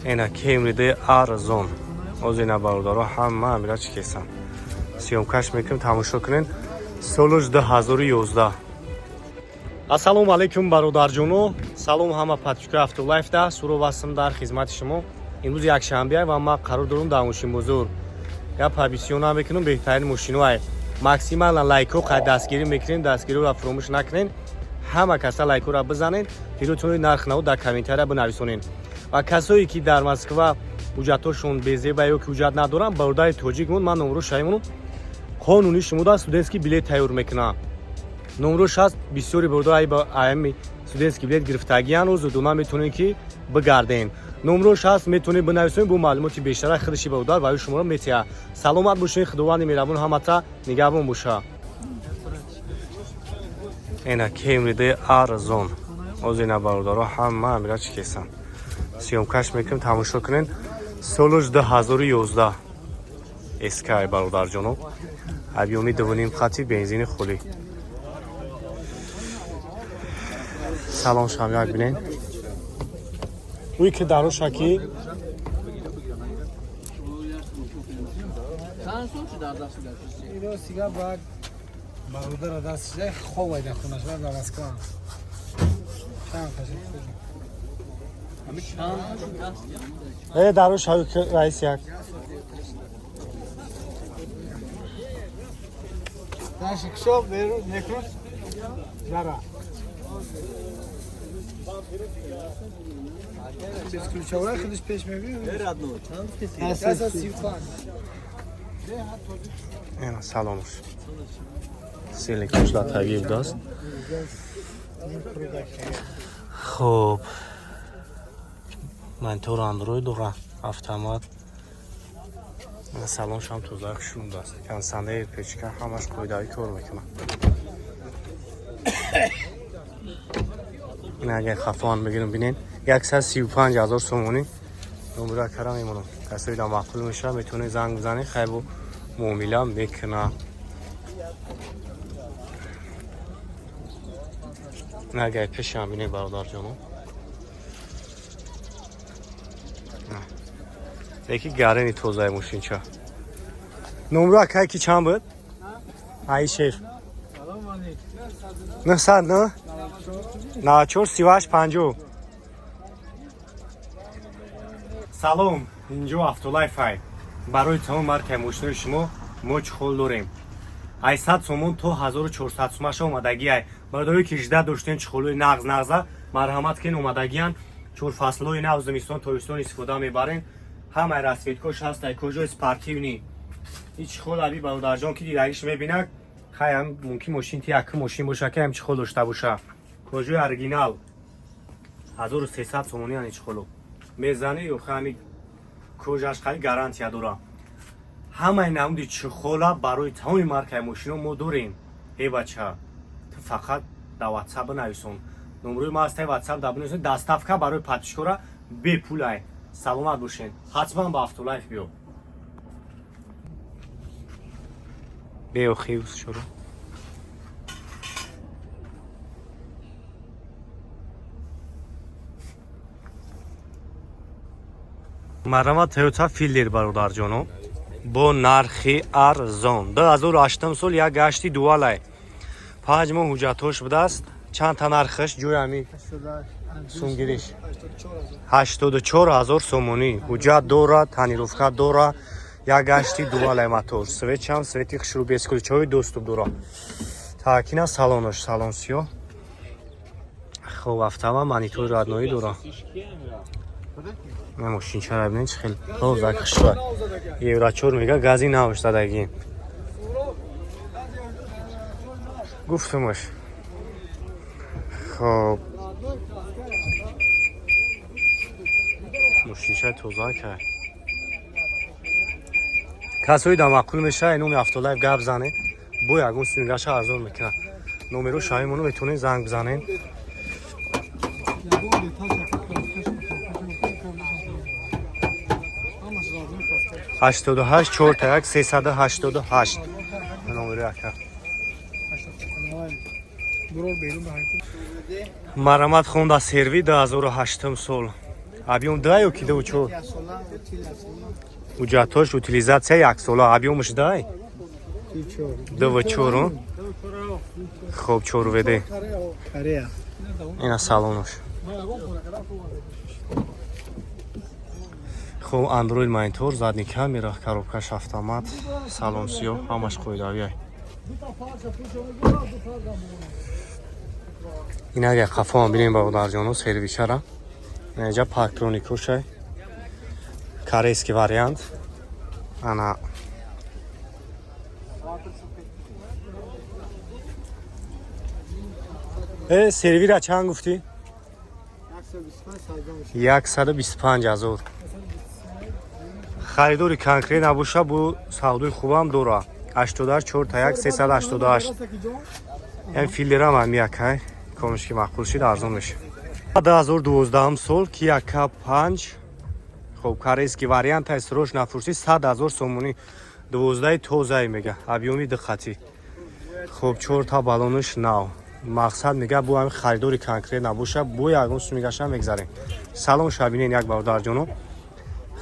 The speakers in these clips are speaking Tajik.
اینا کیمریده ارزون از اینا برادرها همه همیشه چی کسان سیومکش میکنیم تماشا کنین سالش 2011. ассалому алайкум бародарҷоно, салом ҳама подписчикои Автолайфда, суров ҳастам дар хизмати шумо. имрӯз якшанбе ва ман қарор дорам дар мошинбозор гап бисёр мекунам беҳтарин мошинои максималан лайкҳо қайд дастгирӣ мекунем, дастгириро фаромӯш накунем. ҳама каса лайкҳоро бизанед, пиротуни нархнао дар комментария бинависонед. ва касое ки дар Москва ҳуҷҷатҳошон безеба ё ки ҳуҷҷат надоранд, бародари тоҷик мон, ман номро шаимонам қонунӣ шумода студентский билет тайёр мекунам. номрош ҳаст, бисёри бародари ба аами студентский билет гирифтагиян ро зудона метавонед ки бигарден. номрош ҳаст, метавонед бинависонед, бо маълумоти бештара худаши бародар барои шуморо метиҳад. саломат бошед, худованди меҳрабон ҳамата нигаҳбон боша. اینا کیمریده ارزون از اینا برادرها همه همیشه چی کسان سیومکش میکنیم تماشا کنین سالش 2011 اسکای برادر جانو ابیومی دوونیم خطی بنزین خولی سلام شما یک بینین اوی که درو شکی اینا سیگار باید برادر دستش خوب وایده خونش باید به مسکو هم چند کشید درو شکی رئیس یک Şıkşo verir nekros zara. Biz ключевая ходишь печь мебель. Радно. Каса сифан. اینا سلامش سیلکتش لطفی داست. خب منتور اندروید و автомат салон шам тоза шунда аст. Консандер печка ҳамаш қоидави кор мекунад. ин агар хафон бигирим бинен 135000 сомонӣ номера кара мемонам. касои да мақбул меша метавонед занг бизанед, хайбу муомила мекунад. ин агар пешам бинед бародарҷоно. یکی گارنی توزای ماشین چه نمره اکای کی چند بود؟ ای شیف 900 نه؟ 94 38 50 سلام اینجا افتولایف های برای تمام مارکای ماشین شما ما چخول داریم 800 سومون تا 1400 سومش اومدگی های برای که 18 داشتین چخولوی نغزه مرحمت کن اومدگیان چور فصلوی نو زمستان تابستان استفاده میبرین همه راسفیتکوش هست ای کجا اسپارتیونی هیچ خول ابی برادرجان که دیگه‌اش میبینه خیلی ممکن ماشین تی یک ماشین باشه که همچی خول داشته باشه کجا اورجینال 1300 سومونی هیچ خولو میزنه یا خیلی کجاش خیلی گارانتی داره همه نمودی چه خولا برای تمام مارکای ماشینا ما داریم ای بچه تو فقط در واتساپ نویسون نمره ما است واتساپ در بنویسون دستافکا برای پاتشکورا بی پولای سلامت باشین حتما با افتولایف بیو بیو خیوز شروع مرحبا تویوتا فیلدر برادرجانو با نرخی ارزان 2008 سال یک گشتی دوالای 5 ماه حجتش بوده است چند تا نرخش جوی همی سونگیریش 84000 сомонӣ ҳуҷҷат дора, танировка дора, як гашти дуалай мотор, свет чам, свети хушру бесключовый доступ дора. Так, ина салонош, салон сиё. Хоб, автомат монитори родноӣ дора. Ин мошинчара бинед чӣ хел тоза хушва. Еврочор мега гази навоштадагӣ. Гуфтамаш. Хоб. مشینشه توزا کرد کسایی در مقبول میشه اینومی افتولایف گپ زنه بو یکون سینگاشه ارزان میکنه نومرو شایمونو بتونین زنگ بزنین 88 4 تا 1 388 نومرو اکر مرحمت خونده سروی 2008 سال объем 2 ё ки 2 4 Ясола, утиласола. уҷатош утилизатсия 1 сола объемш 2 2 4 хоб 4 веде Корея. ина салонош хоб андроид монитор задни камера коробкаш автомат салон сиёҳ ҳамаш қоидавия ин агар қафоам бинем бародарҷоно сервисара инҷа парктроникушай корейский вариант ана сервира чанд гуфтӣ 125 000 харидори конкрет набоша бу савдои хубам дора 84 та 1 388 ин филерам ам якай комишки мақбул шид арзон меша 2012 сол Kia K5 хоб корейский вариант ай срош нафурси 100 000 сомони 12 тозаи мега объёми диққатӣ хоб 4 та балониш нав мақсад мега бу ҳами харидори конкрет набоша бу ягон сумигаша мегзарем салон шабинен як бародарҷоно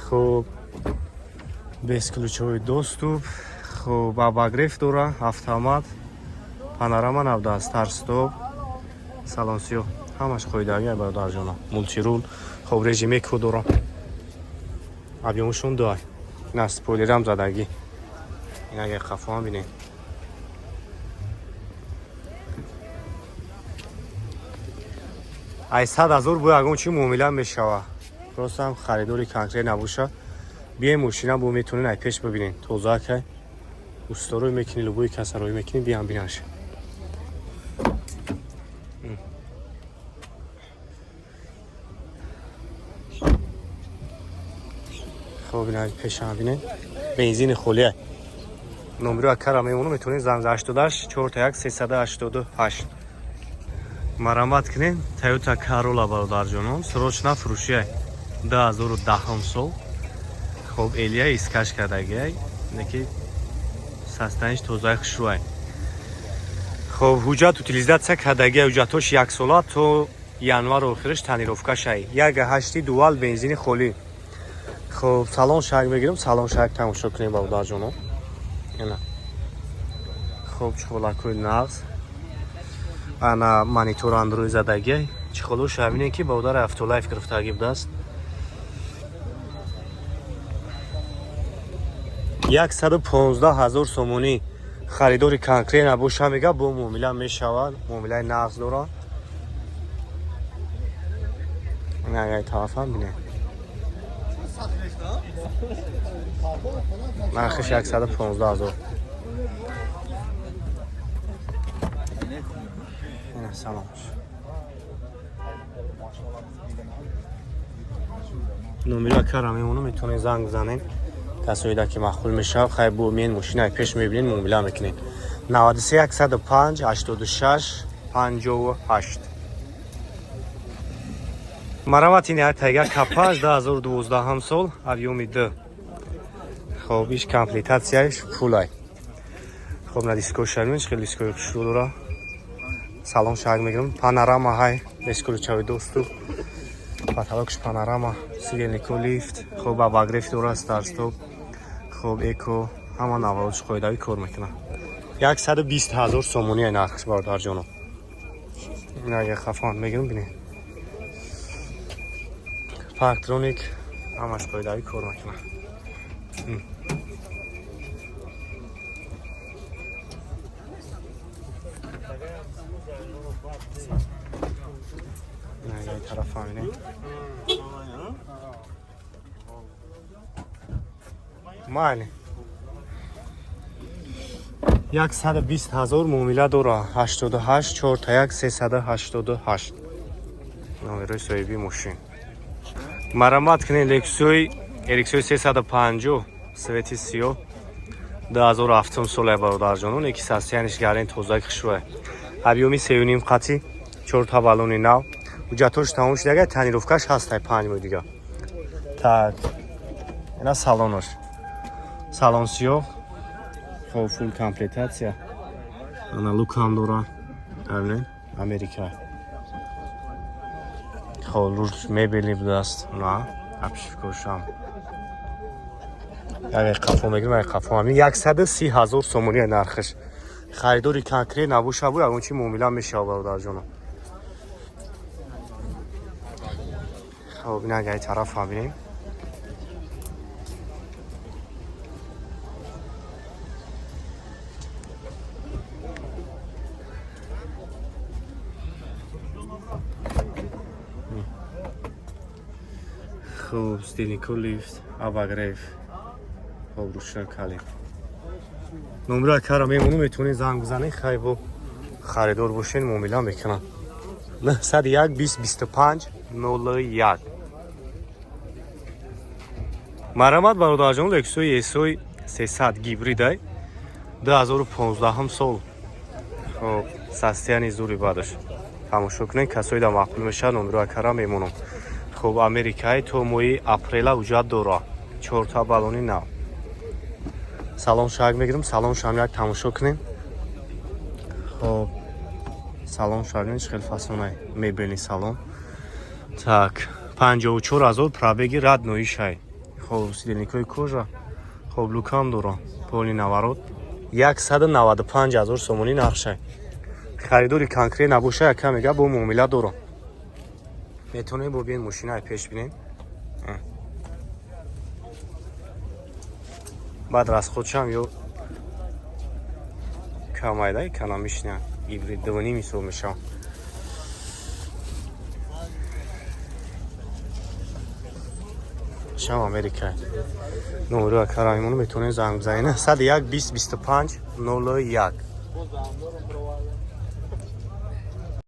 хоб бесключовой доступ хоб обогрев дора автомат панорама навда старт-стоп салон сиёҳ ҳамаш қоидавия бародарҷоно мултирул хоб режим эко дора объёмшон 2 ина спойлерам задагӣ ин агар қафоам бинем ай 100 000 бу ягон чи муомила мешава ростам харидори конкрет набоша бием мошина бу метонен ай пеш бибинен тозаакай усторои мекини лубои касарои мекини биам бинаш хоб ин ай пешам бинен бензини холия номеро кара мемону метонен занг 88 4 та 1 388 марамат кунем Toyota Corolla бародарҷонон сроч нафурӯшия 2010 сол хоб элия искаш кардагиай неки састаниш тозаи хушруай хоб ҳуҷҷат утилизатсия кардагиай ҳуҷҷатош 1 сола то январ охириш танировкашай 1.8 дуал бензини холӣ хоб салон шайк мегирам салон шайк тамошо кунем бародарҷонон ина хоб чуқолакои нағз ана монитор андроид задагиай чихолош ҳамине ки бодари автолайф гирифтагӣ будааст 115 000 сомонӣ харидори конкрет набоша мега бо муомила мешавад муомилаи нағз дора ин агай тарафам бинем нархиш 115 000 саломш номеро кара мемону метонед занг бизанен касоида ки махкул мешав хай бу мен мошинаи пеш мебинед муомила мекунед 93 105 86 58 марамати ниҳоят тайга K5 2012 сол объёми 2 хоб иш комплектатсияш фулай хоб на дискои шарминч хеле дискои хушрӯ дора салон шаг мегирам панорама ҳай бесключовой доступ потолокш панорама сиденнико лифт хоб обогрев дора старт-стоп хоб эко ҳама наводиш қоидавӣ кор мекунад 120 000 сомони ай нархиш бародарҷоно ин агар хафон мегирам бинед парктроник ҳамаш қоидавӣ кор мекунад майли 120 000 муомила дора 88 4 та 1 388 номерои соҳиби мошин марамат кунед Lexus 350 свети сиёҳ 2007 сола бародарҷонон экисасияниш гарен тозаи хушрӯ объёми 3.5 қати 4 та балони нав ҳуҷҷатош тамом шудага танировкаш ҳастай 5 моҳ дига так ина салонош салон сиёҳ хоб фул комплектатсия ана лукам дора америка خب روش مبلی بدست نه ابشی فکرشم یک قفا میگیرم یک قفا همین 130,000 سومونی نرخش خریداری کنکری نبوشه بود اون چی مومیلا میشه برادر جانم خب این اگه طرف هم بینیم خب ستیلیکو لیفت آبا گریف خب روشن کلی نمره کارا میمونو میتونی زنگ بزنی خیلی خریدار باشین مومیلا میکنن 901 2025 01 مرحمت برادر جان لکسوی اسوی 300 گیبریده 2015 هم سال خب سستیانی زوری بعدش تماشا کنین کسایی دا مقبول میشه نمره کارا میمونم خب امریکای تو موی اپریل اوجاد دورا 4 تا بالونی نه سلام شاگ میگیرم سلام شما یک تماشا کنین خب سلام شاگ خیلی فاسونه میبینی سلام так 54,000 пробеги родной шай خب сидельниковый кожа خب лукан дора поли наворот 195,000 сомони нархшай خریداری کنکری نباشه یک کم میگه با معامله دارم میتونه با بین ماشینای پیش بینین بعد راست خودشم یا کمایده کنم میشنه ایبرید دوانی میسو میشم شم امریکا نمره کرایمونو میتونه زنگ بزنین 101 2025 01